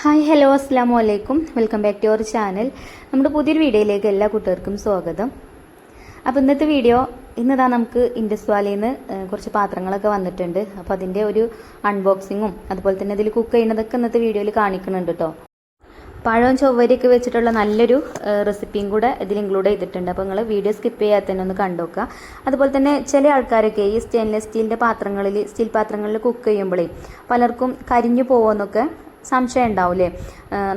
Hi hello അസ്സാം വലൈക്കും welcome back to our channel. നമ്മുടെ പുതിയൊരു വീഡിയോയിലേക്ക് എല്ലാ കൂട്ടുകാർക്കും സ്വാഗതം. അപ്പോൾ ഇന്നത്തെ വീഡിയോ ഇന്നതാ നമുക്ക് ഇൻഡസ് വാലിയിൽ നിന്ന് കുറച്ച് പാത്രങ്ങളൊക്കെ വന്നിട്ടുണ്ട്. അപ്പോൾ അതിൻ്റെ ഒരു അൺബോക്സിങ്ങും അതുപോലെ തന്നെ അതിൽ കുക്ക് ചെയ്യുന്നതൊക്കെ ഇന്നത്തെ വീഡിയോയിൽ കാണിക്കുന്നുണ്ട് കേട്ടോ. പഴവും ചൊവ്വരിയൊക്കെ വെച്ചിട്ടുള്ള നല്ലൊരു റെസിപ്പിയും കൂടെ ഇതിൽ ഇൻക്ലൂഡ് ചെയ്തിട്ടുണ്ട്. അപ്പോൾ നിങ്ങൾ വീഡിയോ സ്കിപ്പ് ചെയ്യാതെ തന്നെ ഒന്ന് കണ്ടുനോക്കുക. അതുപോലെ തന്നെ ചില ആൾക്കാരൊക്കെ ഈ സ്റ്റെയിൻലെസ് സ്റ്റീൽ പാത്രങ്ങളിൽ കുക്ക് ചെയ്യുമ്പോഴേ പലർക്കും കരിഞ്ഞു പോകുമെന്നൊക്കെ സംശയം ഉണ്ടാവില്ലേ,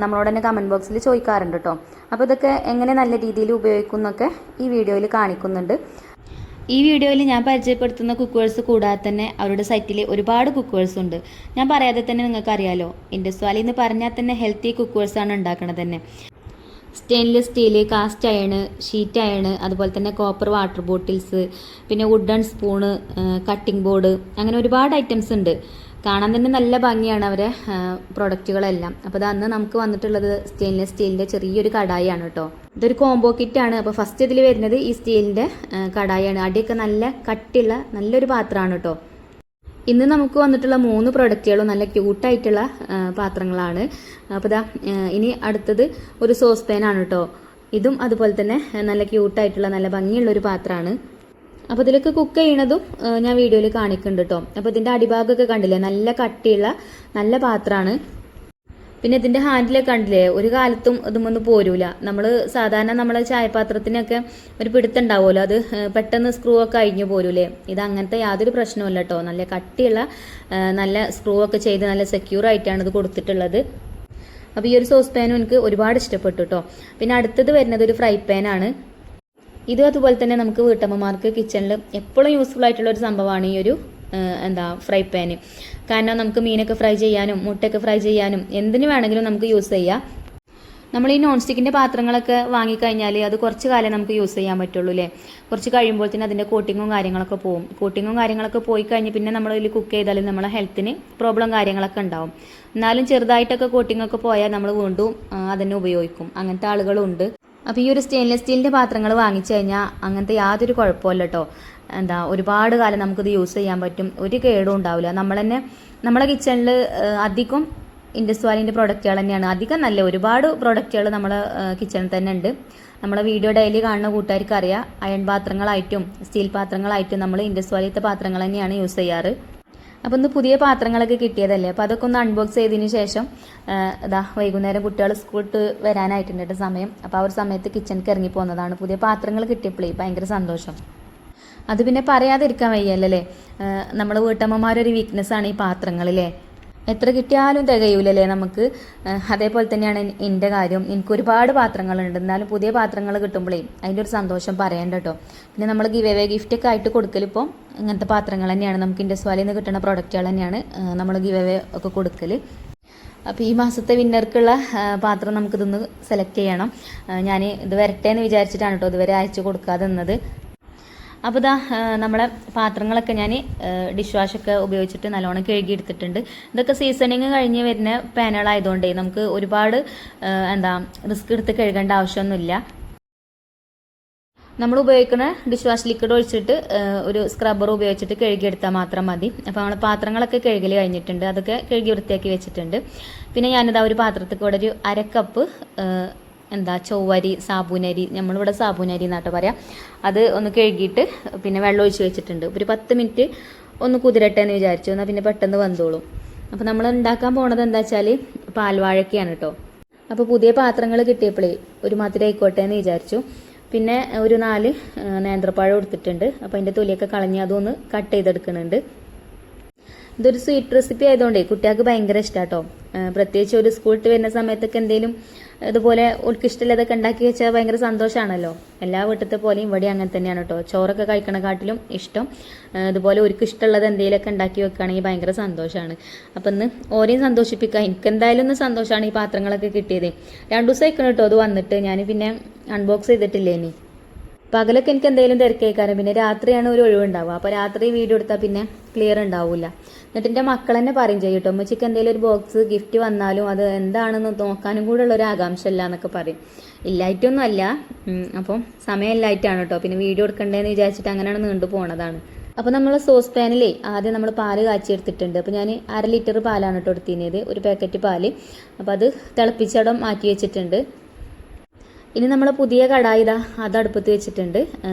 നമ്മളോട് തന്നെ കമൻറ്റ് ബോക്സിൽ ചോദിക്കാറുണ്ട് കേട്ടോ. അപ്പോൾ ഇതൊക്കെ എങ്ങനെ നല്ല രീതിയിൽ ഉപയോഗിക്കുന്നൊക്കെ ഈ വീഡിയോയിൽ കാണിക്കുന്നുണ്ട്. ഈ വീഡിയോയിൽ ഞാൻ പരിചയപ്പെടുത്തുന്ന കുക്കേഴ്സ് കൂടാതെ തന്നെ അവരുടെ സൈറ്റിൽ ഒരുപാട് കുക്കേഴ്സ് ഉണ്ട്. ഞാൻ പറയാതെ തന്നെ നിങ്ങൾക്കറിയാലോ, ഇൻഡസ് വാലി എന്ന് പറഞ്ഞാൽ തന്നെ ഹെൽത്തി കുക്കേഴ്സാണ് ഉണ്ടാക്കുന്നത് തന്നെ. Stainless steel, cast iron, sheet iron, അതുപോലെ തന്നെ കോപ്പർ വാട്ടർ ബോട്ടിൽസ്, പിന്നെ വുഡൻ സ്പൂണ്, കട്ടിംഗ് ബോർഡ്, അങ്ങനെ ഒരുപാട് ഐറ്റംസ് ഉണ്ട്. കാണാൻ തന്നെ നല്ല ഭംഗിയാണ് അവരെ പ്രൊഡക്റ്റുകളെല്ലാം. അപ്പോൾ അത് അന്ന് നമുക്ക് വന്നിട്ടുള്ളത് സ്റ്റെയിൻലെസ് സ്റ്റീലിൻ്റെ ചെറിയൊരു കടായിയാണ് കേട്ടോ. ഇതൊരു കോംബോ കിറ്റാണ്. അപ്പോൾ ഫസ്റ്റ് ഇതിൽ വരുന്നത് ഈ സ്റ്റീലിൻ്റെ കടായിയാണ്. അടിയൊക്കെ നല്ല കട്ടിയുള്ള നല്ലൊരു പാത്രമാണ് കേട്ടോ. ഇന്ന് നമുക്ക് വന്നിട്ടുള്ള 3 പ്രൊഡക്റ്റുകളും നല്ല ക്യൂട്ടായിട്ടുള്ള പാത്രങ്ങളാണ്. അപ്പോൾ ഇതാ ഇനി അടുത്തത് ഒരു സോസ് പാനാണ് കേട്ടോ. ഇതും അതുപോലെ തന്നെ നല്ല ക്യൂട്ടായിട്ടുള്ള നല്ല ഭംഗിയുള്ളൊരു പാത്രമാണ്. അപ്പോൾ ഇതിലൊക്കെ കുക്ക് ചെയ്യണതും ഞാൻ വീഡിയോയിൽ കാണിക്കുന്നുണ്ട് കേട്ടോ. അപ്പോൾ ഇതിൻ്റെ അടിഭാഗമൊക്കെ കണ്ടില്ലേ, നല്ല കട്ടിയുള്ള നല്ല പാത്രമാണ്. പിന്നെ ഇതിൻ്റെ ഹാൻഡിലൊക്കെ കണ്ടില്ലേ, ഒരു കാലത്തും ഇതുമൊന്നും പോരൂല. നമ്മൾ സാധാരണ നമ്മളെ ചായപാത്രത്തിനൊക്കെ ഒരു പിടുത്തുണ്ടാവുമല്ലോ, അത് പെട്ടെന്ന് സ്ക്രൂ ഒക്കെ അഴിഞ്ഞു പോരൂലേ. ഇത് അങ്ങനത്തെ യാതൊരു പ്രശ്നവുമില്ല കേട്ടോ. നല്ല കട്ടിയുള്ള നല്ല സ്ക്രൂ ഒക്കെ ചെയ്ത് നല്ല സെക്യൂർ ആയിട്ടാണ് ഇത് കൊടുത്തിട്ടുള്ളത്. അപ്പോൾ ഈ ഒരു സോസ് പാനും എനിക്ക് ഒരുപാട് ഇഷ്ടപ്പെട്ടു കേട്ടോ. പിന്നെ അടുത്തത് വരുന്നത് ഒരു ഫ്രൈ പാനാണ്. ഇതും അതുപോലെ തന്നെ നമുക്ക് വീട്ടമ്മമാർക്ക് കിച്ചണിൽ എപ്പോഴും യൂസ്ഫുൾ ആയിട്ടുള്ള ഒരു സംഭവമാണ് ഈ ഒരു ഫ്രൈ പാന്. കാരണം നമുക്ക് മീനൊക്കെ ഫ്രൈ ചെയ്യാനും മുട്ടയൊക്കെ ഫ്രൈ ചെയ്യാനും എന്തിനു വേണമെങ്കിലും നമുക്ക് യൂസ് ചെയ്യാം. നമ്മൾ ഈ നോൺ സ്റ്റിക്കിൻ്റെ പാത്രങ്ങളൊക്കെ വാങ്ങിക്കഴിഞ്ഞാൽ അത് കുറച്ച് കാലം നമുക്ക് യൂസ് ചെയ്യാൻ പറ്റുള്ളൂ അല്ലേ. കുറച്ച് കഴിയുമ്പോൾ തന്നെ അതിൻ്റെ കോട്ടിങ്ങും കാര്യങ്ങളൊക്കെ പോകും. കോട്ടിങ്ങും കാര്യങ്ങളൊക്കെ പോയി കഴിഞ്ഞ് പിന്നെ നമ്മൾ ഇതിൽ കുക്ക് ചെയ്താൽ നമ്മളെ ഹെൽത്തിന് പ്രോബ്ലം കാര്യങ്ങളൊക്കെ ഉണ്ടാവും. എന്നാലും ചെറുതായിട്ടൊക്കെ കോട്ടിങ്ങൊക്കെ പോയാൽ നമ്മൾ വീണ്ടും അതിനെ ഉപയോഗിക്കും. അങ്ങനത്തെ ആളുകളും ഉണ്ട്. അപ്പോൾ ഈ ഒരു സ്റ്റെയിൻലെസ് സ്റ്റീലിൻ്റെ പാത്രങ്ങൾ വാങ്ങിച്ചു കഴിഞ്ഞാൽ അങ്ങനത്തെ യാതൊരു കുഴപ്പമില്ല കേട്ടോ. ഒരുപാട് കാലം നമുക്കിത് യൂസ് ചെയ്യാൻ പറ്റും, ഒരു കേടും ഉണ്ടാവില്ല. നമ്മളെ കിച്ചണിൽ അധികം ഇൻഡസ് വാലിൻ്റെ പ്രൊഡക്റ്റുകൾ തന്നെയാണ് അധികം. നല്ല ഒരുപാട് പ്രൊഡക്റ്റുകൾ നമ്മളെ കിച്ചണിൽ തന്നെ ഉണ്ട്. നമ്മളെ വീഡിയോ ഡെയിലി കാണുന്ന കൂട്ടുകാർക്ക് അറിയാം, അയൺ പാത്രങ്ങളായിട്ടും സ്റ്റീൽ പാത്രങ്ങളായിട്ടും നമ്മൾ ഇൻഡസ് വാലിത്തെ പാത്രങ്ങൾ തന്നെയാണ് യൂസ് ചെയ്യാറ്. അപ്പോൾ ഇന്ന് പുതിയ പാത്രങ്ങളൊക്കെ കിട്ടിയതല്ലേ, അപ്പോൾ അതൊക്കെ ഒന്ന് അൺബോക്സ് ചെയ്തതിന് ശേഷം വൈകുന്നേരം കുട്ടികൾ സ്കൂളിട്ട് വരാനായിട്ടുണ്ട് സമയം. അപ്പോൾ ആ ഒരു സമയത്ത് കിച്ചണിക്ക് ഇറങ്ങി പോകുന്നതാണ്. പുതിയ പാത്രങ്ങൾ കിട്ടിയപ്പോഴേ ഭയങ്കര സന്തോഷം. അത് പിന്നെ പറയാതിരിക്കാൻ വയ്യല്ലേ. നമ്മൾ വീട്ടമ്മമാരൊരു വീക്ക്നെസ്സാണ് ഈ പാത്രങ്ങളില്ലേ. എത്ര കിട്ടിയാലും തികയൂലല്ലേ നമുക്ക്. അതേപോലെ തന്നെയാണ് എൻ്റെ കാര്യം. എനിക്ക് ഒരുപാട് പാത്രങ്ങളുണ്ട്, എന്നാലും പുതിയ പാത്രങ്ങൾ കിട്ടുമ്പോഴേ അതിൻ്റെ ഒരു സന്തോഷം പറയണ്ട കേട്ടോ. പിന്നെ നമ്മൾ ഗിഫ്റ്റൊക്കെ ആയിട്ട് കൊടുക്കലിപ്പോൾ ഇങ്ങനത്തെ പാത്രങ്ങൾ തന്നെയാണ്. നമുക്ക് ഇൻഡസ് വാലിയിൽ നിന്ന് കിട്ടുന്ന പ്രൊഡക്റ്റുകൾ തന്നെയാണ് നമ്മൾ ഒക്കെ കൊടുക്കൽ. അപ്പോൾ ഈ മാസത്തെ വിന്നർക്കുള്ള പാത്രം നമുക്കിതൊന്ന് സെലക്ട് ചെയ്യണം. ഞാൻ ഇത് വരട്ടെ എന്ന് വിചാരിച്ചിട്ടാണ് കേട്ടോ ഇതുവരെ അയച്ചു കൊടുക്കാതെ നിന്നത്. അപ്പോൾ ഇതാ നമ്മളെ പാത്രങ്ങളൊക്കെ ഞാൻ ഡിഷ് വാഷൊക്കെ ഉപയോഗിച്ചിട്ട് നല്ലോണം കഴുകിയെടുത്തിട്ടുണ്ട്. ഇതൊക്കെ സീസണിങ് കഴിഞ്ഞ് വരുന്ന പാനുകളായതുകൊണ്ടേ നമുക്ക് ഒരുപാട് റിസ്ക് എടുത്ത് കഴുകേണ്ട ആവശ്യമൊന്നുമില്ല. നമ്മൾ ഉപയോഗിക്കുന്ന ഡിഷ് വാഷ് ലിക്വിഡ് ഒഴിച്ചിട്ട് ഒരു സ്ക്രബ്ബർ ഉപയോഗിച്ചിട്ട് കഴുകിയെടുത്താൽ മാത്രം മതി. അപ്പോൾ നമ്മൾ പാത്രങ്ങളൊക്കെ കഴുകൽ കഴിഞ്ഞിട്ടുണ്ട്, അതൊക്കെ കഴുകി വൃത്തിയാക്കി വെച്ചിട്ടുണ്ട്. പിന്നെ ഞാനിതാ ഒരു പാത്രത്തിൽ കൂടെ ഒരു 1/2 കപ്പ് ചൊവ്വരി, സാബൂനരി, നമ്മളിവിടെ സാബൂനരി എന്നാട്ടോ പറയാം, അത് ഒന്ന് കഴുകിയിട്ട് പിന്നെ വെള്ളം ഒഴിച്ച് വെച്ചിട്ടുണ്ട്. ഒരു 10 മിനിറ്റ് ഒന്ന് കുതിരട്ടെ എന്ന് വിചാരിച്ചു, എന്നാൽ പിന്നെ പെട്ടെന്ന് വന്നോളും. അപ്പോൾ നമ്മൾ ഉണ്ടാക്കാൻ പോണത് എന്താ വെച്ചാൽ പാൽവാഴക്കയാണ് കേട്ടോ. അപ്പോൾ പുതിയ പാത്രങ്ങൾ കിട്ടിയപ്പോഴേ ഒരു മധുരം ആയിക്കോട്ടെ എന്ന് വിചാരിച്ചു. പിന്നെ ഒരു 4 നേന്ത്രപ്പഴം എടുത്തിട്ടുണ്ട്. അപ്പോൾ അതിൻ്റെ തൊലിയൊക്കെ കളഞ്ഞ് അതൊന്ന് കട്ട് ചെയ്തെടുക്കുന്നുണ്ട്. ഇതൊരു സ്വീറ്റ് റെസിപ്പി ആയതുകൊണ്ടേ കുട്ടികൾക്ക് ഭയങ്കര ഇഷ്ടമാണ് കേട്ടോ. പ്രത്യേകിച്ച് ഒരു സ്കൂളിട്ട് വരുന്ന സമയത്തൊക്കെ എന്തെങ്കിലും ഇതുപോലെ ഓൾക്ക് ഇഷ്ടമുള്ളതൊക്കെ ഉണ്ടാക്കി വെച്ചാൽ ഭയങ്കര സന്തോഷമാണല്ലോ. എല്ലാ വീട്ടിലത്തെ പോലെയും ഇവിടെ അങ്ങനെ തന്നെയാണ് കേട്ടോ. ചോറൊക്കെ കഴിക്കണക്കാട്ടിലും ഇഷ്ടം ഇതുപോലെ അവർക്ക് ഇഷ്ടമുള്ളത് എന്തെങ്കിലുമൊക്കെ ഉണ്ടാക്കി വെക്കുകയാണെങ്കിൽ ഭയങ്കര സന്തോഷമാണ്. അപ്പം ഇന്ന് ഓരെയും സന്തോഷിപ്പിക്കുക. എനിക്ക് എന്തായാലും ഒന്ന് സന്തോഷമാണ് ഈ പാത്രങ്ങളൊക്കെ കിട്ടിയത്. 2 ദിവസം ആയിക്കണം കേട്ടോ അത് വന്നിട്ട്. ഞാൻ പിന്നെ അൺബോക്സ് ചെയ്തിട്ടില്ലേ. ഇനി പകലൊക്കെ എനിക്ക് എന്തെങ്കിലും തിരക്കേക്കാരം, പിന്നെ രാത്രിയാണ് ഒരു ഒഴിവുണ്ടാവുക. അപ്പോൾ രാത്രി വീഡിയോ എടുത്താൽ പിന്നെ ക്ലിയർ ഉണ്ടാവില്ല. എന്നിട്ട് എൻ്റെ മക്കൾ തന്നെ പറയും ചെയ്യും കേട്ടോ, ഉമ്മച്ചിക്ക് എന്തെങ്കിലും ഒരു ബോക്സ് ഗിഫ്റ്റ് വന്നാലും അത് എന്താണെന്ന് നോക്കാനും കൂടെ ഉള്ളൊരു ആകാംക്ഷ ഇല്ല എന്നൊക്കെ പറയും. ഇല്ലായിട്ടൊന്നും അല്ല, അപ്പം സമയമില്ലായിട്ടാണ് കേട്ടോ. പിന്നെ വീഡിയോ എടുക്കണ്ടേന്ന് വിചാരിച്ചിട്ട് അങ്ങനെയാണ് നീണ്ടു പോണതാണ്. അപ്പോൾ നമ്മൾ സോസ് പാനിലേ ആദ്യം നമ്മൾ പാല് കാച്ചിയെടുത്തിട്ടുണ്ട്. അപ്പോൾ ഞാൻ 1/2 ലിറ്റർ പാലാണ് കേട്ടോ എടുത്തിരുന്നത്, ഒരു പാക്കറ്റ് പാല്. അപ്പോൾ അത് തിളപ്പിച്ചടം മാറ്റി വെച്ചിട്ടുണ്ട്. ഇനി നമ്മൾ പുതിയ കടായി അത് അടുപ്പത്ത് വെച്ചിട്ടുണ്ട്.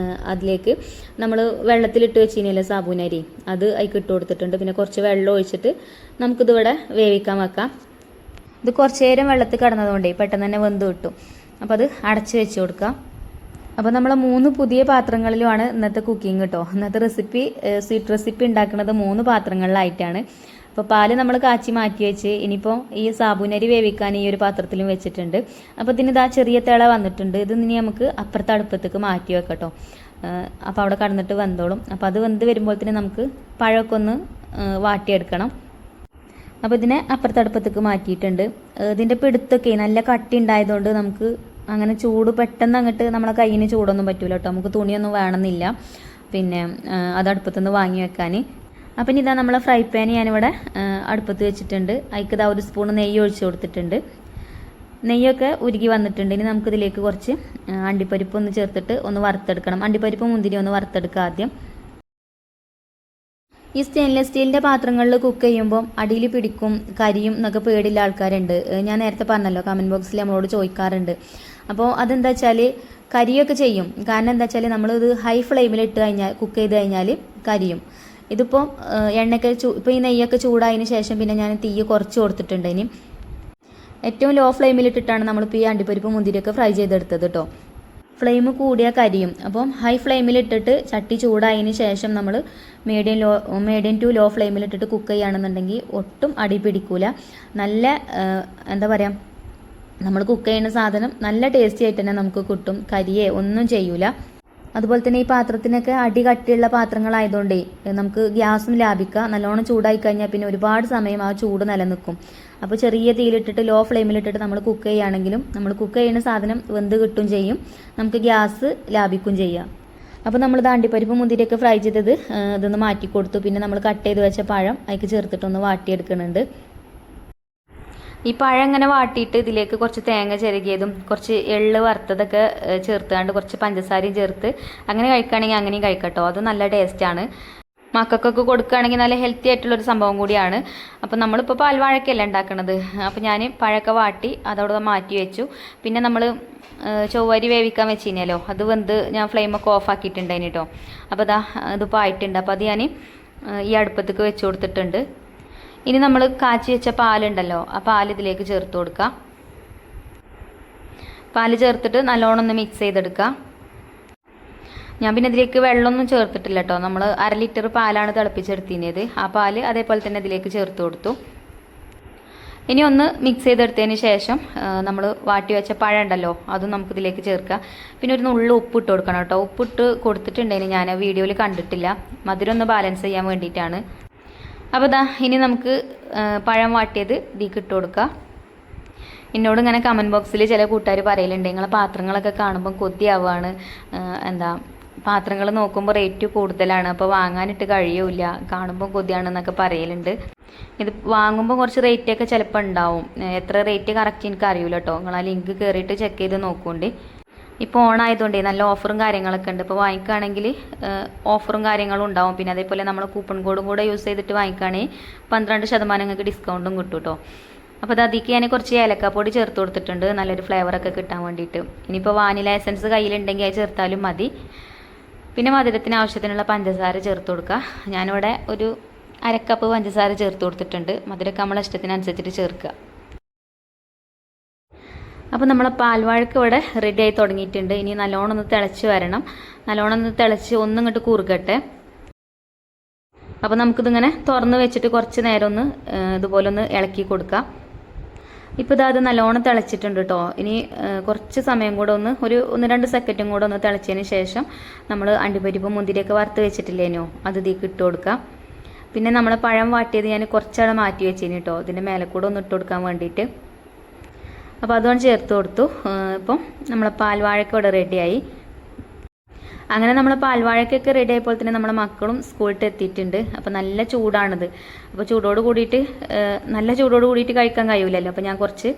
അതിലേക്ക് നമ്മൾ വെള്ളത്തിലിട്ട് വെച്ചിരുന്നല്ലോ സാബൂനരി, അത് അതിൽ ഇട്ട് കൊടുത്തിട്ടുണ്ട്. പിന്നെ കുറച്ച് വെള്ളം ഒഴിച്ചിട്ട് നമുക്കിതിവിടെ വേവിക്കാൻ വെക്കാം. ഇത് കുറച്ച് നേരം വെള്ളത്തിൽ കിടന്നതുകൊണ്ടേ പെട്ടെന്ന് തന്നെ വെന്ത് കിട്ടും. അപ്പോൾ അത് അടച്ച് വെച്ച് കൊടുക്കാം. അപ്പോൾ നമ്മൾ 3 പുതിയ പാത്രങ്ങളിലുമാണ് ഇന്നത്തെ കുക്കിംഗ് കേട്ടോ. ഇന്നത്തെ റെസിപ്പി സ്വീറ്റ് റെസിപ്പി ഉണ്ടാക്കുന്നത് 3 പാത്രങ്ങളിലായിട്ടാണ്. അപ്പോൾ പാല് നമ്മൾ കാച്ചി മാറ്റി വെച്ച് ഇനിയിപ്പോൾ ഈ സാബൂനരി വേവിക്കാൻ ഈ ഒരു പാത്രത്തിലും വെച്ചിട്ടുണ്ട്. അപ്പോൾ ഇതിന് ചെറിയ തിള വന്നിട്ടുണ്ട്. ഇത് ഇനി നമുക്ക് അപ്പുറത്തെ അടുപ്പത്തേക്ക് മാറ്റി വെക്കട്ടോ. അപ്പോൾ അവിടെ കടന്നിട്ട് വെന്തോളും. അപ്പോൾ അത് വെന്ത് വരുമ്പോൾ തന്നെ നമുക്ക് പഴമൊക്കെ ഒന്ന് വാട്ടിയെടുക്കണം. അപ്പോൾ ഇതിനെ അപ്പുറത്തെ അടുപ്പത്തേക്ക് മാറ്റിയിട്ടുണ്ട്. ഇതിൻ്റെ പിടുത്തൊക്കെ നല്ല കട്ടി ഉണ്ടായതുകൊണ്ട് നമുക്ക് അങ്ങനെ ചൂട് പെട്ടെന്ന് അങ്ങോട്ട് നമ്മളെ കയ്യിന് ചൂടൊന്നും പറ്റൂല കേട്ടോ. നമുക്ക് തുണിയൊന്നും വേണമെന്നില്ല പിന്നെ അത് അടുപ്പത്തുനിന്ന് വാങ്ങി വെക്കാൻ. അപ്പം ഇതാ നമ്മളെ ഫ്രൈ പാൻ ഞാനിവിടെ അടുപ്പത്ത് വെച്ചിട്ടുണ്ട്. അതിക്ക് ഇതാ 1 സ്പൂൺ നെയ്യ് ഒഴിച്ച് കൊടുത്തിട്ടുണ്ട്. നെയ്യൊക്കെ ഉരുകി വന്നിട്ടുണ്ട്. ഇനി നമുക്കിതിലേക്ക് കുറച്ച് അണ്ടിപ്പരിപ്പ് ഒന്ന് ചേർത്തിട്ട് ഒന്ന് വറുത്തെടുക്കണം. അണ്ടിപ്പരിപ്പ് മുന്തിരി ഒന്ന് വറുത്തെടുക്കുക ആദ്യം. ഈ സ്റ്റെയിൻലെസ് സ്റ്റീലിൻ്റെ പാത്രങ്ങളിൽ കുക്ക് ചെയ്യുമ്പോൾ അടിയിൽ പിടിക്കും കരിയും എന്നൊക്കെ പേടിയുള്ള ആൾക്കാരുണ്ട്. ഞാൻ നേരത്തെ പറഞ്ഞല്ലോ, കമൻറ്റ് ബോക്സിൽ നമ്മളോട് ചോദിക്കാറുണ്ട്. അപ്പോൾ അതെന്താ വെച്ചാൽ കരിയൊക്കെ ചെയ്യും. കാരണം എന്താ വെച്ചാൽ നമ്മളിത് ഹൈ ഫ്ലെയിമിൽ ഇട്ട് കഴിഞ്ഞാൽ കുക്ക് ചെയ്ത് കഴിഞ്ഞാൽ കരിയും. ഇതിപ്പോൾ എണ്ണയൊക്കെ ഇപ്പോൾ ഈ നെയ്യൊക്കെ ചൂടായതിന് ശേഷം പിന്നെ ഞാൻ തീ കുറച്ച് കൊടുത്തിട്ടുണ്ട്. ഇനി ഏറ്റവും ലോ ഫ്ലെയിമിലിട്ടിട്ടാണ് നമ്മളിപ്പോൾ ഈ അണ്ടിപ്പരിപ്പ് മുന്തിരിയൊക്കെ ഫ്രൈ ചെയ്തെടുത്തത് കേട്ടോ. ഫ്ലെയിം കൂടിയാൽ കരിയും. അപ്പം ഹൈ ഫ്ലെയിമിലിട്ടിട്ട് ചട്ടി ചൂടായതിന് ശേഷം നമ്മൾ മീഡിയം ടു ലോ ഫ്ലെയിമിലിട്ടിട്ട് കുക്ക് ചെയ്യുകയാണെന്നുണ്ടെങ്കിൽ ഒട്ടും അടി പിടിക്കൂല. നല്ല എന്താ പറയുക, നമ്മൾ കുക്ക് ചെയ്യുന്ന സാധനം നല്ല ടേസ്റ്റി ആയിട്ട് തന്നെ നമുക്ക് കിട്ടും. കരിയെ ഒന്നും ചെയ്യൂല. അതുപോലെ തന്നെ ഈ പാത്രത്തിനൊക്കെ അടി കട്ടിയുള്ള പാത്രങ്ങളായതുകൊണ്ടേ നമുക്ക് ഗ്യാസും ലാഭിക്കാം. നല്ലോണം ചൂടായി കഴിഞ്ഞാൽ പിന്നെ ഒരുപാട് സമയം ആ ചൂട് നിലനിൽക്കും. അപ്പോൾ ചെറിയ തീയിലിട്ടിട്ട് ലോ ഫ്ലെയിമിലിട്ടിട്ട് നമ്മൾ കുക്ക് ചെയ്യുകയാണെങ്കിലും നമ്മൾ കുക്ക് ചെയ്യുന്ന സാധനം വെന്ത് കിട്ടും ചെയ്യും, നമുക്ക് ഗ്യാസ് ലാഭിക്കും ചെയ്യാം. അപ്പോൾ നമ്മൾ അണ്ടിപ്പരിപ്പ് മുന്തിരിയൊക്കെ ഫ്രൈ ചെയ്തത് ഇതൊന്ന് മാറ്റി കൊടുത്തു. പിന്നെ നമ്മൾ കട്ട് ചെയ്ത് വെച്ച പഴം അതിലേക്ക് ചേർത്തിട്ടൊന്ന് വാട്ടിയെടുക്കുന്നുണ്ട്. ഈ പഴം ഇങ്ങനെ വാട്ടിയിട്ട് ഇതിലേക്ക് കുറച്ച് തേങ്ങ ചിരകിയതും കുറച്ച് എള്ള് വറുത്തതൊക്കെ ചേർത്തുകൊണ്ട് കുറച്ച് പഞ്ചസാരയും ചേർത്ത് അങ്ങനെ കഴിക്കുകയാണെങ്കിൽ അങ്ങനെയും കഴിക്കട്ടോ. അത് നല്ല ടേസ്റ്റാണ്. മക്കൾക്കൊക്കെ കൊടുക്കുകയാണെങ്കിൽ നല്ല ഹെൽത്തി ആയിട്ടുള്ളൊരു സംഭവം കൂടിയാണ്. അപ്പം നമ്മളിപ്പോൾ പാൽവാഴക്കല്ല ഉണ്ടാക്കണത്. അപ്പോൾ ഞാൻ പഴമൊക്കെ വാട്ടി അതവിടെ മാറ്റി വെച്ചു. പിന്നെ നമ്മൾ ചൊവ്വരി വേവിക്കാൻ വെച്ചിരുന്നല്ലോ, അത് വെന്ത് ഞാൻ ഫ്ലെയിമൊക്കെ ഓഫ് ആക്കിയിട്ടുണ്ടായിന് കേട്ടോ. അപ്പോൾ ഇതിപ്പോൾ ആയിട്ടുണ്ട്. അപ്പോൾ അത് ഞാൻ ഈ അടുപ്പത്തേക്ക് വെച്ച് കൊടുത്തിട്ടുണ്ട്. ഇനി നമ്മൾ കാച്ചി വെച്ച പാലുണ്ടല്ലോ, ആ പാൽ ഇതിലേക്ക് ചേർത്ത് കൊടുക്കുക. പാല് ചേർത്തിട്ട് നല്ലോണം ഒന്ന് മിക്സ് ചെയ്തെടുക്കുക. ഞാൻ പിന്നെ ഇതിലേക്ക് വെള്ളമൊന്നും ചേർത്തിട്ടില്ല കേട്ടോ. നമ്മൾ 1/2 ലിറ്റർ പാലാണ് തിളപ്പിച്ചെടുത്തിരുന്നത്. ആ പാല് അതേപോലെ തന്നെ ഇതിലേക്ക് ചേർത്ത് കൊടുത്തു. ഇനി ഒന്ന് മിക്സ് ചെയ്തെടുത്തതിന് ശേഷം നമ്മൾ വാട്ടി വെച്ച പഴം ഉണ്ടല്ലോ അതും നമുക്കിതിലേക്ക് ചേർക്കുക. പിന്നെ ഒരു നുള്ളു ഉപ്പിട്ട് കൊടുക്കണം കേട്ടോ. ഉപ്പിട്ട് കൊടുത്തിട്ടുണ്ടെങ്കിൽ ഞാൻ വീഡിയോയിൽ കണ്ടിട്ടില്ല. മധുരം ഒന്ന് ബാലൻസ് ചെയ്യാൻ വേണ്ടിയിട്ടാണ്. അപ്പോൾ ഇനി നമുക്ക് പഴം വാട്ടിയത് ഇതിലേക്ക് ഇട്ട് കൊടുക്കുക. എന്നോട് ഇങ്ങനെ കമൻറ്റ് ബോക്സിൽ ചില കൂട്ടുകാർ പറയലുണ്ട്, നിങ്ങളെ പാത്രങ്ങളൊക്കെ കാണുമ്പോൾ കൊതിയാവുകയാണ്, പാത്രങ്ങൾ നോക്കുമ്പോൾ റേറ്റ് കൂടുതലാണ്, അപ്പോൾ വാങ്ങാനിട്ട് കഴിയൂല, കാണുമ്പോൾ കൊതിയാണെന്നൊക്കെ പറയലുണ്ട്. ഇത് വാങ്ങുമ്പോൾ കുറച്ച് റേറ്റൊക്കെ ചിലപ്പോൾ ഉണ്ടാവും. എത്ര റേറ്റ് കറക്റ്റ് എനിക്ക് അറിയില്ല കേട്ടോ. നിങ്ങൾ ആ ലിങ്ക് കയറിയിട്ട് ചെക്ക് ചെയ്ത് നോക്കുന്നുണ്ട്. ഇപ്പോൾ ഓണായതുകൊണ്ടേ നല്ല ഓഫറും കാര്യങ്ങളൊക്കെ ഉണ്ട്. ഇപ്പോൾ വാങ്ങിക്കുകയാണെങ്കിൽ ഓഫറും കാര്യങ്ങളും ഉണ്ടാവും. പിന്നെ അതേപോലെ നമ്മൾ കൂപ്പൺ കോഡും കൂടെ യൂസ് ചെയ്തിട്ട് വാങ്ങിക്കുകയാണെങ്കിൽ 12% നിങ്ങൾക്ക് ഡിസ്കൗണ്ടും കിട്ടും കേട്ടോ. അപ്പോൾ അതിലേക്ക് ഞാൻ കുറച്ച് ഏലക്കാപ്പൊടി ചേർത്ത് കൊടുത്തിട്ടുണ്ട്, നല്ലൊരു ഫ്ലേവറൊക്കെ കിട്ടാൻ വേണ്ടിയിട്ട്. ഇനിയിപ്പോൾ വാനില എസൻസ് കയ്യിലുണ്ടെങ്കിൽ അത് ചേർത്താലും മതി. പിന്നെ മധുരത്തിന് ആവശ്യത്തിനുള്ള പഞ്ചസാര ചേർത്ത് കൊടുക്കുക. ഞാനിവിടെ ഒരു 1/2 കപ്പ് പഞ്ചസാര ചേർത്ത് കൊടുത്തിട്ടുണ്ട്. മധുരമൊക്കെ നമ്മളെ ഇഷ്ടത്തിനനുസരിച്ചിട്ട് ചേർക്കുക. അപ്പോൾ നമ്മളെ പാൽവാഴക്ക് ഇവിടെ റെഡി ആയി തുടങ്ങിയിട്ടുണ്ട്. ഇനി നല്ലോണം ഒന്ന് തിളച്ച് വരണം. നല്ലോണം ഒന്ന് തിളച്ച് ഒന്നും ഇങ്ങോട്ട് കുറുകട്ടെ. അപ്പോൾ നമുക്കിതിങ്ങനെ തുറന്ന് വെച്ചിട്ട് കുറച്ച് നേരം ഒന്ന് ഇതുപോലെ ഒന്ന് ഇളക്കി കൊടുക്കാം. ഇപ്പോൾ അത് നല്ലോണം തിളച്ചിട്ടുണ്ട് കേട്ടോ. ഇനി കുറച്ച് സമയം കൂടെ ഒരു 1-2 സെക്കൻഡും കൂടെ ഒന്ന് തിളച്ചതിന് ശേഷം നമ്മൾ അണ്ടിപ്പരിപ്പ് മുന്തിരിയൊക്കെ വറുത്ത് വെച്ചിട്ടില്ലേനോ അത് ഇതിലേക്ക് ഇട്ട് കൊടുക്കാം. പിന്നെ നമ്മൾ പഴം വാട്ടിയത് ഞാൻ കുറച്ചാൾ മാറ്റി വെച്ചേന് കേട്ടോ, ഇതിൻ്റെ മേലെ കൂടെ ഒന്ന് ഇട്ട് കൊടുക്കാൻ വേണ്ടിയിട്ട്. അപ്പോൾ അതുകൊണ്ട് ചേർത്ത് കൊടുത്തു. ഇപ്പം നമ്മളെ പാൽവാഴയ്ക്ക് ഇവിടെ റെഡിയായി. അങ്ങനെ നമ്മളെ പാൽവാഴയ്ക്കൊക്കെ റെഡി ആയപ്പോൾ തന്നെ നമ്മളെ മക്കളും സ്കൂളിൽ എത്തിയിട്ടുണ്ട്. അപ്പോൾ നല്ല ചൂടാണിത്. അപ്പോൾ നല്ല ചൂടോട് കൂടിയിട്ട് കഴിക്കാൻ കഴിയില്ലല്ലോ. അപ്പോൾ ഞാൻ കുറച്ച്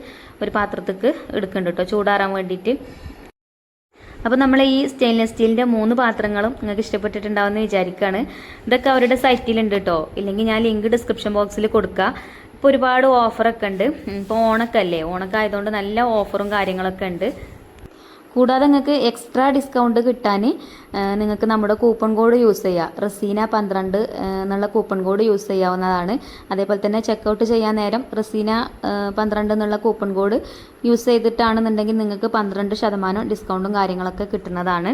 ഒരു പാത്രത്തേക്ക് എടുക്കുന്നുണ്ട് കേട്ടോ, ചൂടാറാൻ വേണ്ടിയിട്ട്. അപ്പോൾ നമ്മൾ ഈ സ്റ്റെയിൻലെസ് സ്റ്റീലിൻ്റെ 3 പാത്രങ്ങളും നിങ്ങൾക്ക് ഇഷ്ടപ്പെട്ടിട്ടുണ്ടാവുമെന്ന് വിചാരിക്കുകയാണ്. ഇതൊക്കെ അവരുടെ സൈറ്റിലുണ്ട് കേട്ടോ, ഇല്ലെങ്കിൽ ഞാൻ ലിങ്ക് ഡിസ്ക്രിപ്ഷൻ ബോക്സിൽ കൊടുക്കാം. ഇപ്പോൾ ഒരുപാട് ഓഫറൊക്കെ ഉണ്ട്. ഇപ്പോൾ ഓണൊക്കെ അല്ലേ, ഓണൊക്കെ ആയതുകൊണ്ട് നല്ല ഓഫറും കാര്യങ്ങളൊക്കെ ഉണ്ട്. കൂടാതെ നിങ്ങൾക്ക് എക്സ്ട്രാ ഡിസ്കൗണ്ട് കിട്ടാൻ നിങ്ങൾക്ക് നമ്മുടെ കൂപ്പൺ കോഡ് യൂസ് ചെയ്യുക. റസീന 12 എന്നുള്ള കൂപ്പൺ കോഡ് യൂസ് ചെയ്യാവുന്നതാണ്. അതേപോലെ തന്നെ ചെക്കൗട്ട് ചെയ്യാൻ നേരം റസീന 12 എന്നുള്ള കൂപ്പൺ കോഡ് യൂസ് ചെയ്തിട്ടാണെന്നുണ്ടെങ്കിൽ നിങ്ങൾക്ക് 12% ഡിസ്കൗണ്ടും കാര്യങ്ങളൊക്കെ കിട്ടുന്നതാണ്.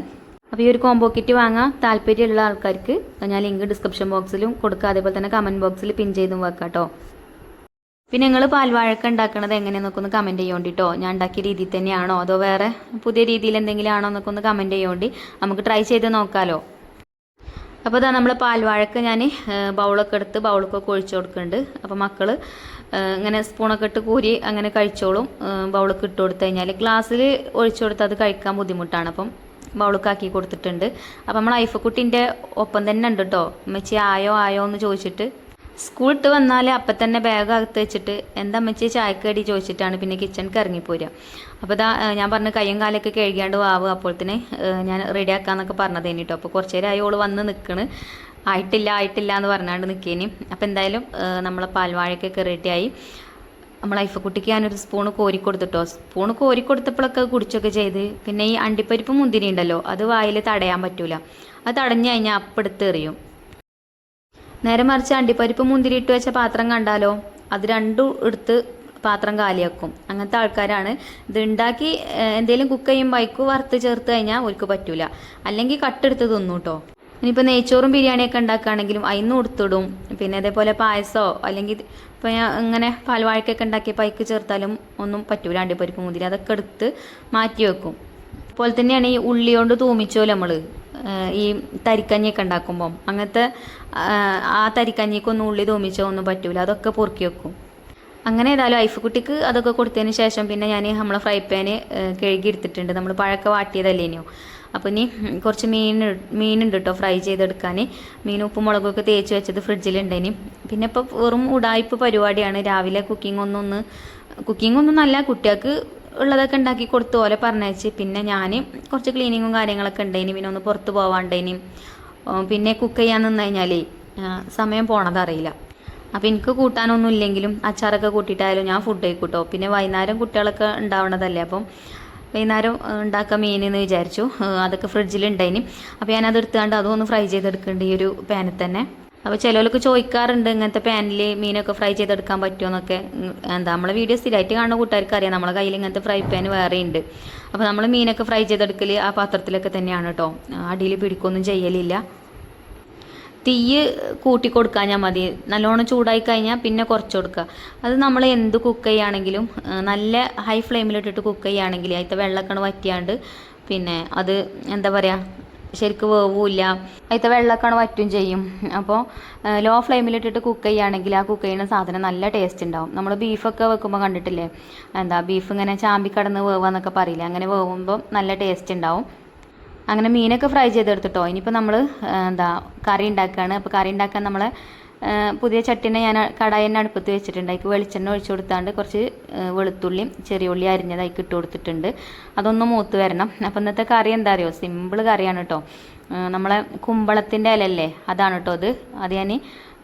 അപ്പോൾ ഈ ഒരു കോംബോ കിറ്റ് വാങ്ങാൻ താല്പര്യമുള്ള ആൾക്കാർക്ക് ഞാൻ ലിങ്ക് ഡിസ്ക്രിപ്ഷൻ ബോക്സിലും കൊടുക്കുക, അതേപോലെ തന്നെ കമൻറ്റ് ബോക്സിൽ പിൻ ചെയ്തും വെക്കാം കേട്ടോ. പിന്നെ നിങ്ങൾ പാൽവാഴക്ക ഉണ്ടാക്കുന്നത് എങ്ങനെയെന്നൊക്കെ ഒന്ന് കമൻറ്റ് ചെയ്യോണ്ടിട്ടോ. ഞാൻ ഉണ്ടാക്കിയ രീതിയിൽ തന്നെയാണോ അതോ വേറെ പുതിയ രീതിയിൽ എന്തെങ്കിലും ആണോ എന്നൊക്കെ ഒന്ന് കമൻറ്റ് ചെയ്യോണ്ടി, നമുക്ക് ട്രൈ ചെയ്ത് നോക്കാമല്ലോ. അപ്പോൾ ഇതാ നമ്മൾ പാൽവാഴക്ക ഞാൻ ബൗളൊക്കെ എടുത്ത് ബൗളൊക്കെ ഒഴിച്ചു കൊടുക്കുന്നുണ്ട്. അപ്പോൾ മക്കൾ ഇങ്ങനെ സ്പൂണൊക്കെ ഇട്ട് കൂരി അങ്ങനെ കഴിച്ചോളും. ബൗളൊക്കെ ഇട്ട് കൊടുത്തു കഴിഞ്ഞാൽ ഗ്ലാസ്സിൽ ഒഴിച്ചു കൊടുത്ത് അത് കഴിക്കാൻ ബുദ്ധിമുട്ടാണ്. അപ്പം ബൗളൊക്കെ ആക്കി കൊടുത്തിട്ടുണ്ട്. അപ്പം നമ്മൾ ഐഫക്കുട്ടിൻ്റെ ഒപ്പം തന്നെ ഉണ്ട് കേട്ടോ. അമ്മച്ചി ആയോ എന്ന് ചോദിച്ചിട്ട് സ്കൂൾ ഇട്ട് വന്നാൽ അപ്പം തന്നെ ബാഗ് അകത്ത് വെച്ചിട്ട് എന്താ അമ്മച്ചി ചായക്കടി ചോദിച്ചിട്ടാണ് പിന്നെ കിച്ചണിക്ക് ഇറങ്ങിപ്പോരുക. അപ്പോൾ ഇതാ ഞാൻ പറഞ്ഞ കയ്യും കാലൊക്കെ കഴുകിയാണ്ട് വാവ് അപ്പോഴത്തേന് ഞാൻ റെഡി ആക്കാമെന്നൊക്കെ പറഞ്ഞതേനി കേട്ടോ. അപ്പോൾ കുറച്ച് നേരം ഓള് വന്ന് നിൽക്കണ്, ആയിട്ടില്ല എന്ന് പറഞ്ഞാണ്ട് നിൽക്കേനി. അപ്പോൾ എന്തായാലും നമ്മളെ പാൽവാഴക്കൊക്കെ റെഡിയായി. നമ്മൾ ഐഫക്കുട്ടിക്ക് ഞാനൊരു സ്പൂണ് കോരിക്കൊടുത്തിട്ടോ. സ്പൂണ് കോരിക്കൊടുത്തപ്പോഴൊക്കെ കുടിച്ചൊക്കെ ചെയ്ത്. പിന്നെ ഈ അണ്ടിപ്പരിപ്പ് മുന്തിരി ഉണ്ടല്ലോ, അത് വായിൽ തടയാൻ പറ്റൂല. അത് തടഞ്ഞു കഴിഞ്ഞാൽ അപ്പെടുത്ത് എറിയും. നേരെ മറിച്ച് അണ്ടിപ്പരിപ്പ് മുന്തിരി ഇട്ട് വെച്ച പാത്രം കണ്ടാലോ അത് രണ്ടും എടുത്ത് പാത്രം കാലിയാക്കും. അങ്ങനത്തെ ആൾക്കാരാണ്. ഇത് ഉണ്ടാക്കി എന്തെങ്കിലും കുക്ക് ചെയ്യുമ്പോൾ ബൈക്ക് വറുത്ത് ചേർത്ത് കഴിഞ്ഞാൽ അവർക്ക് പറ്റൂല, അല്ലെങ്കിൽ കട്ടെടുത്ത് തിന്നു കേട്ടോ. ഇനിയിപ്പോൾ നെയ്ച്ചോറും ബിരിയാണിയൊക്കെ ഉണ്ടാക്കുകയാണെങ്കിലും അതിന്ന് കൊടുത്തിടും. പിന്നെ അതേപോലെ പായസമോ അല്ലെങ്കിൽ ഇപ്പോൾ ഞാൻ ഇങ്ങനെ പാൽവാഴക്കൊക്കെ ഉണ്ടാക്കിയ പൈക്ക് ചേർത്താലും ഒന്നും പറ്റൂല. അണ്ടിപ്പരിപ്പ് മുന്തിരി അതൊക്കെ എടുത്ത് മാറ്റി വെക്കും. അതുപോലെ തന്നെയാണ് ഈ ഉള്ളി കൊണ്ട് തൂമിച്ചോലും നമ്മൾ ഈ തരിക്കഞ്ഞിയൊക്കെ ഉണ്ടാക്കുമ്പം അങ്ങനത്തെ ആ തരിക്കഞ്ഞിക്കൊന്നും ഉള്ളി തൂമിച്ചോ ഒന്നും പറ്റൂല, അതൊക്കെ പൊറുക്കി വെക്കും. അങ്ങനെ ഏതായാലും ഐഫക്കുട്ടിക്ക് അതൊക്കെ കൊടുത്തതിന് ശേഷം പിന്നെ ഞാൻ നമ്മളെ ഫ്രൈ പാന് കഴുകി എടുത്തിട്ടുണ്ട്. നമ്മൾ പഴക്ക വാട്ടിയതല്ലേനോ. അപ്പോൾ ഇനി കുറച്ച് മീനുണ്ട് കേട്ടോ ഫ്രൈ ചെയ്തെടുക്കാൻ. മീൻ ഉപ്പും മുളകൊക്കെ തേച്ച് വെച്ചത് ഫ്രിഡ്ജിലുണ്ടേനി. പിന്നെ ഇപ്പോൾ വെറും ഉടായ്പ പരിപാടിയാണ്. രാവിലെ കുക്കിംഗ് ഒന്നും നല്ല കുട്ടികൾക്ക് ഉള്ളതൊക്കെ ഉണ്ടാക്കി കൊടുത്തു പോലെ പറഞ്ഞയച്ച്. പിന്നെ ഞാൻ കുറച്ച് ക്ലീനിങ്ങും കാര്യങ്ങളൊക്കെ ഉണ്ടേനി. പിന്നെ ഒന്ന് പുറത്ത് പോവാണ്ടേനി. പിന്നെ കുക്ക് ചെയ്യാൻ നിന്ന് കഴിഞ്ഞാൽ സമയം പോണതറിയില്ല. അപ്പോൾ എനിക്ക് കൂട്ടാനൊന്നും ഇല്ലെങ്കിലും അച്ചാറൊക്കെ കൂട്ടിയിട്ടായാലും ഞാൻ ഫുഡ് കഴിക്കൂട്ടോ. പിന്നെ വൈകുന്നേരം കുട്ടികളൊക്കെ ഉണ്ടാവണതല്ലേ, അപ്പം വൈകുന്നേരം ഉണ്ടാക്കാൻ മീനെന്ന് വിചാരിച്ചു. അതൊക്കെ ഫ്രിഡ്ജിലുണ്ടായിനി. അപ്പോൾ ഞാനത് എടുത്തുകൊണ്ട് അതും ഒന്ന് ഫ്രൈ ചെയ്തെടുക്കുന്നുണ്ട് ഈ ഒരു പാനിൽ തന്നെ. അപ്പോൾ ചിലവർക്ക് ചോദിക്കാറുണ്ട് ഇങ്ങനത്തെ പാനിൽ മീനൊക്കെ ഫ്രൈ ചെയ്തെടുക്കാൻ പറ്റുമോ എന്നൊക്കെ. നമ്മളെ വീഡിയോ സ്ഥിരമായിട്ട് കാണുന്ന കൂട്ടുകാർക്ക് അറിയാം നമ്മളെ കയ്യിൽ ഇങ്ങനത്തെ ഫ്രൈ പാൻ വേറെ ഉണ്ട്. അപ്പോൾ നമ്മൾ മീനൊക്കെ ഫ്രൈ ചെയ്തെടുക്കൽ ആ പാത്രത്തിലൊക്കെ തന്നെയാണ് കേട്ടോ. അടിയിൽ പിടിക്കൊന്നും ചെയ്യലില്ല. തീ കൂട്ടി കൊടുക്കാൻ ഞാൻ മതി. നല്ലോണം ചൂടായി കഴിഞ്ഞാൽ പിന്നെ കുറച്ച് കൊടുക്കുക. അത് നമ്മൾ എന്ത് കുക്ക് ചെയ്യുകയാണെങ്കിലും നല്ല ഹൈ ഫ്ലെയിമിലിട്ടിട്ട് കുക്ക് ചെയ്യുകയാണെങ്കിൽ അതിൻ്റെ വെള്ളമൊക്കെ വറ്റിയാണ്ട് പിന്നെ അത് എന്താ പറയുക ശരിക്കും വേവില്ല, അതിൻ്റെ വെള്ളമൊക്കെ വറ്റും ചെയ്യും. അപ്പോൾ ലോ ഫ്ലെയിമിലിട്ടിട്ട് കുക്ക് ചെയ്യുകയാണെങ്കിൽ ആ കുക്ക് ചെയ്യുന്ന സാധനം നല്ല ടേസ്റ്റ് ഉണ്ടാവും. നമ്മൾ ബീഫൊക്കെ വെക്കുമ്പോൾ കണ്ടിട്ടില്ലേ, ബീഫ് ഇങ്ങനെ ചാമ്പി കടന്ന് വേവാന്നൊക്കെ പറയില്ലേ, അങ്ങനെ വേവുമ്പോൾ നല്ല ടേസ്റ്റ് ഉണ്ടാവും. അങ്ങനെ മീനൊക്കെ ഫ്രൈ ചെയ്തെടുത്തിട്ടോ. ഇനിയിപ്പോൾ നമ്മൾ കറി ഉണ്ടാക്കുകയാണ്. അപ്പോൾ കറി ഉണ്ടാക്കാൻ നമ്മൾ പുതിയ ചട്ടിനെ ഞാൻ കടായി തന്നെ അടുപ്പത്ത് വെച്ചിട്ടുണ്ട്. അതിക്ക് വെളിച്ചെണ്ണ ഒഴിച്ചു കൊടുത്താണ്ട് കുറച്ച് വെളുത്തുള്ളിയും ചെറിയ ഉള്ളി അരിഞ്ഞതായിക്ക് ഇട്ട് കൊടുത്തിട്ടുണ്ട്. അതൊന്ന് മൂത്ത് വരണം. അപ്പോൾ ഇന്നത്തെ കറി എന്താ അറിയോ, സിമ്പിൾ കറിയാണ് കേട്ടോ. നമ്മളെ കുമ്പളത്തിൻ്റെ ഇലല്ലേ, അതാണ് കേട്ടോ അത് ഞാൻ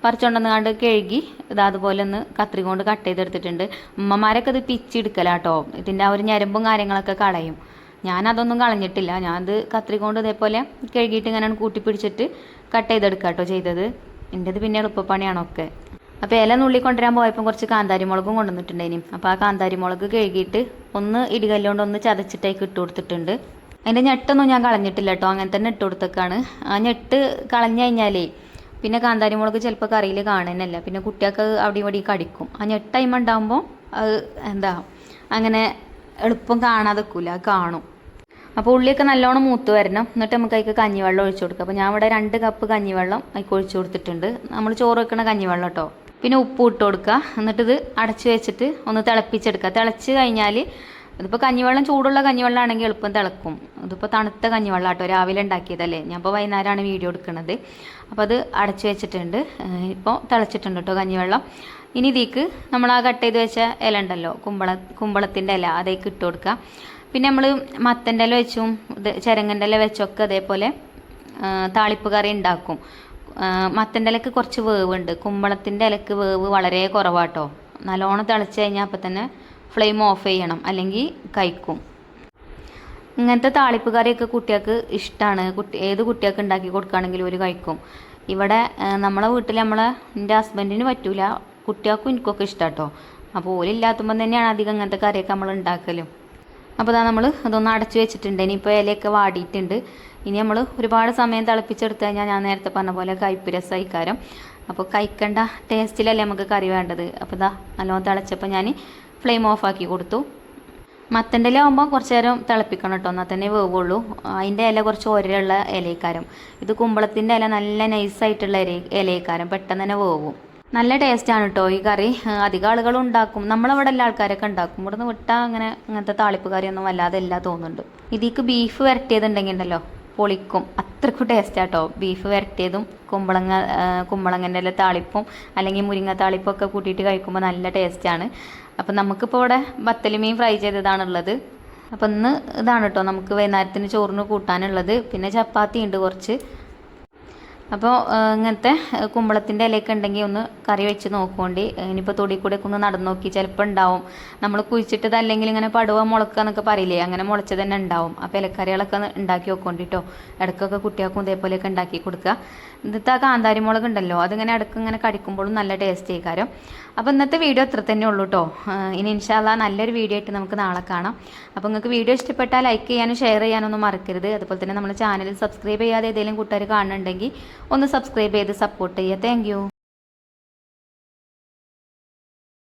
പറിച്ചുകൊണ്ടുവന്നുകൊണ്ട് കഴുകി അതുപോലെ ഒന്ന് കത്രി കൊണ്ട് കട്ട് ചെയ്തെടുത്തിട്ടുണ്ട്. ഉമ്മമാരൊക്കെ ഇത് പിച്ചെടുക്കലാട്ടോ. ഇതിൻ്റെ ആ ഒരു ഞരമ്പും കാര്യങ്ങളൊക്കെ കളയും. ഞാനതൊന്നും കളഞ്ഞിട്ടില്ല. ഞാനത് കത്രി കൊണ്ട് ഇതേപോലെ കഴുകിയിട്ട് ഇങ്ങനെ കൂട്ടിപ്പിടിച്ചിട്ട് കട്ട് ചെയ്തെടുക്കുക കേട്ടോ ചെയ്തത്. എൻ്റെത് പിന്നെ എളുപ്പപ്പണിയാണൊക്കെ. അപ്പോൾ ഇല നുള്ളി കൊണ്ടുവരാൻ പോയപ്പോൾ കുറച്ച് കാന്താരി മുളകും കൊണ്ടുവന്നിട്ടുണ്ടായിനി. അപ്പോൾ ആ കാന്താരി മുളക് കഴുകിയിട്ട് ഒന്ന് ഇടികല്ലുകൊണ്ട് ഒന്ന് ചതച്ചിട്ടേക്ക് ഇട്ട് കൊടുത്തിട്ടുണ്ട്. അതിൻ്റെ ഞെട്ടൊന്നും ഞാൻ കളഞ്ഞിട്ടില്ല കേട്ടോ, അങ്ങനെ തന്നെ ഇട്ട് കൊടുത്തേക്കാണ്. ആ ഞെട്ട് കളഞ്ഞു കഴിഞ്ഞാലേ പിന്നെ കാന്താരി മുളക് ചിലപ്പോൾ കറിയിൽ കാണുന്നല്ല, പിന്നെ കുട്ടികൾക്ക് അവിടെ ഇവിടെ കടിക്കും. ആ ഞെട്ട് ടൈം ഉണ്ടാകുമ്പോൾ അത് അങ്ങനെ എളുപ്പം കാണാതെ വെക്കൂല, കാണും. അപ്പോൾ ഉള്ളിയൊക്കെ നല്ലോണം മൂത്ത് വരണം. എന്നിട്ട് നമുക്ക് അതിലേക്ക് കഞ്ഞിവെള്ളം ഒഴിച്ചു കൊടുക്കുക. അപ്പോൾ ഞാൻ ഇവിടെ 2 കപ്പ് കഞ്ഞിവെള്ളം അതിലേക്ക് ഒഴിച്ചു കൊടുത്തിട്ടുണ്ട്. നമ്മൾ ചോറ് വെക്കണ കഞ്ഞിവെള്ളം കേട്ടോ. പിന്നെ ഉപ്പ് ഇട്ട് കൊടുക്കുക. എന്നിട്ടിത് അടച്ച് വെച്ചിട്ട് ഒന്ന് തിളപ്പിച്ചെടുക്കുക. തിളച്ച് കഴിഞ്ഞാൽ ഇതിപ്പോൾ കഞ്ഞിവെള്ളം ചൂടുള്ള കഞ്ഞിവെള്ളം ആണെങ്കിൽ എളുപ്പം തിളക്കും. ഇതിപ്പോൾ തണുത്ത കഞ്ഞിവെള്ളം കേട്ടോ, രാവിലെ ഉണ്ടാക്കിയതല്ലേ. ഞാൻ ഇപ്പോൾ വൈകുന്നേരമാണ് വീഡിയോ എടുക്കുന്നത്. അപ്പോൾ അത് അടച്ച് വെച്ചിട്ടുണ്ട്. ഇപ്പോൾ തിളച്ചിട്ടുണ്ട് കേട്ടോ കഞ്ഞിവെള്ളം. ഇനി ഇതിലേക്ക് നമ്മൾ ആ കട്ട് ചെയ്ത് വെച്ച ഇല ഉണ്ടല്ലോ, കുമ്പളത്തിൻ്റെ ഇല, അതേക്ക് ഇട്ട് കൊടുക്കുക. പിന്നെ നമ്മൾ മത്തൻ്റെ ഇല വെച്ചും ചിരങ്ങൻ്റെ ഇല വെച്ചൊക്കെ അതേപോലെ താളിപ്പ് കറി ഉണ്ടാക്കും. മത്തൻ്റെ ഇലക്ക് കുറച്ച് വേവുണ്ട്, കുമ്പളത്തിൻ്റെ ഇലക്ക് വേവ് വളരെ കുറവാട്ടോ. നല്ലോണം തിളച്ച് കഴിഞ്ഞാൽ അപ്പം തന്നെ ഫ്ലെയിം ഓഫ് ചെയ്യണം, അല്ലെങ്കിൽ കഴിക്കും. ഇങ്ങനത്തെ താളിപ്പ് കറിയൊക്കെ കുട്ടികൾക്ക് ഇഷ്ടമാണ്. ഏത് കുട്ടികൾക്ക് ഉണ്ടാക്കി കൊടുക്കുകയാണെങ്കിലും ഒരു കഴിക്കും. ഇവിടെ നമ്മളെ വീട്ടിൽ എൻ്റെ ഹസ്ബൻഡിന് പറ്റൂല, കുട്ടികൾക്കും എനിക്കൊക്കെ ഇഷ്ടം കേട്ടോ. അപ്പോൾ ഓലില്ലാത്തുമ്പം തന്നെയാണ് അധികം ഇങ്ങനത്തെ കറിയൊക്കെ നമ്മൾ ഉണ്ടാക്കലും. അപ്പോൾ ഇതാ നമ്മൾ അതൊന്ന് അടച്ചു വെച്ചിട്ടുണ്ട്. ഇനിയിപ്പോൾ ഇലയൊക്കെ വാടിയിട്ടുണ്ട്. ഇനി നമ്മൾ ഒരുപാട് സമയം തിളപ്പിച്ചെടുത്ത് കഴിഞ്ഞാൽ ഞാൻ നേരത്തെ പറഞ്ഞ പോലെ കയ്പ്പ് രസമായിക്കാരം. അപ്പോൾ കഴിക്കേണ്ട ടേസ്റ്റിലല്ലേ നമുക്ക് കറി വേണ്ടത്. അപ്പോൾ ഇതാ നല്ലോണം തിളച്ചപ്പോൾ ഞാൻ ഫ്ലെയിം ഓഫാക്കി കൊടുത്തു. മത്തൻ്റെ ഇല ആകുമ്പോൾ കുറച്ച് നേരം തിളപ്പിക്കണം കേട്ടോ, എന്നാൽ തന്നെ വേവുള്ളൂ. അതിൻ്റെ ഇല കുറച്ച് ഒരയുള്ള ഇലയിക്കാരം. ഇത് കുമ്പളത്തിൻ്റെ ഇല നല്ല നൈസായിട്ടുള്ള ഇലയിക്കാരം, പെട്ടെന്ന് തന്നെ വേവും. നല്ല ടേസ്റ്റാണ് കേട്ടോ ഈ കറി. അധികം ആളുകളും ഉണ്ടാക്കും, നമ്മളവിടെ എല്ലാ ആൾക്കാരൊക്കെ ഉണ്ടാക്കും. ഇവിടുന്ന് വിട്ടാൽ അങ്ങനെ ഇങ്ങനത്തെ താളിപ്പ് കറിയൊന്നും വല്ലാതെ ഇല്ല തോന്നുന്നുണ്ട്. ഇതിക്ക് ബീഫ് വരട്ടിയതുണ്ടെങ്കിൽ ഉണ്ടല്ലോ പൊളിക്കും, അത്രക്കും ടേസ്റ്റാട്ടോ. ബീഫ് വരട്ടിയതും കുമ്പളങ്ങൻ്റെ ഇല താളിപ്പും അല്ലെങ്കിൽ മുരിങ്ങ താളിപ്പും ഒക്കെ കൂട്ടിയിട്ട് കഴിക്കുമ്പോൾ നല്ല ടേസ്റ്റാണ്. അപ്പം നമുക്കിപ്പോൾ ഇവിടെ ബത്തല് മീൻ ഫ്രൈ ചെയ്തതാണുള്ളത്. അപ്പം ഇന്ന് ഇതാണ് കേട്ടോ നമുക്ക് വൈകുന്നേരത്തിന് ചോറിന് കൂട്ടാനുള്ളത്. പിന്നെ ചപ്പാത്തി ഉണ്ട് കുറച്ച്. അപ്പോൾ ഇങ്ങനത്തെ കുമ്പളത്തിൻ്റെ ഇലയൊക്കെ ഉണ്ടെങ്കിൽ ഒന്ന് കറി വെച്ച് നോക്കുകൊണ്ട്. ഇനിയിപ്പോൾ തൊടി കൂടെ ഒക്കെ ഒന്ന് നടന്നു നോക്കി, ചിലപ്പോൾ ഉണ്ടാവും. നമ്മൾ കുഴിച്ചിട്ടത് അല്ലെങ്കിൽ ഇങ്ങനെ പടുവ മുളക്കുക എന്നൊക്കെ പറയില്ലേ, അങ്ങനെ മുളച്ച് തന്നെ ഉണ്ടാവും. അപ്പോൾ ഇലക്കറികളൊക്കെ ഉണ്ടാക്കി നോക്കൊണ്ടിട്ടോ. ഇടയ്ക്കൊക്കെ കുട്ടികൾക്കും ഇതേപോലെയൊക്കെ ഉണ്ടാക്കി കൊടുക്കുക. ഇന്നത്തെ ആ കാന്താരി മുളക് ഉണ്ടല്ലോ, അതിങ്ങനെ ഇടയ്ക്ക് ഇങ്ങനെ കടിക്കുമ്പോഴും നല്ല ടേസ്റ്റ് ആയിക്കാരം. അപ്പോൾ ഇന്നത്തെ വീഡിയോ ഇത്ര തന്നെ ഉള്ളൂ കേട്ടോ. ഇനി ഇൻഷാ അല്ലാഹ് നല്ലൊരു വീഡിയോ ആയിട്ട് നമുക്ക് നാളെ കാണാം. അപ്പോൾ നിങ്ങൾക്ക് വീഡിയോ ഇഷ്ടപ്പെട്ടാൽ ലൈക്ക് ചെയ്യാനും ഷെയർ ചെയ്യാനൊന്നും മറക്കരുത്. അതുപോലെ തന്നെ നമ്മുടെ ചാനൽ സബ്സ്ക്രൈബ് ചെയ്യാതെ ഏതെങ്കിലും കൂട്ടുകാർ കാണുന്നുണ്ടെങ്കിൽ ഒന്ന് സബ്സ്ക്രൈബ് ചെയ്ത് സപ്പോർട്ട് ചെയ്യുക. Thank you.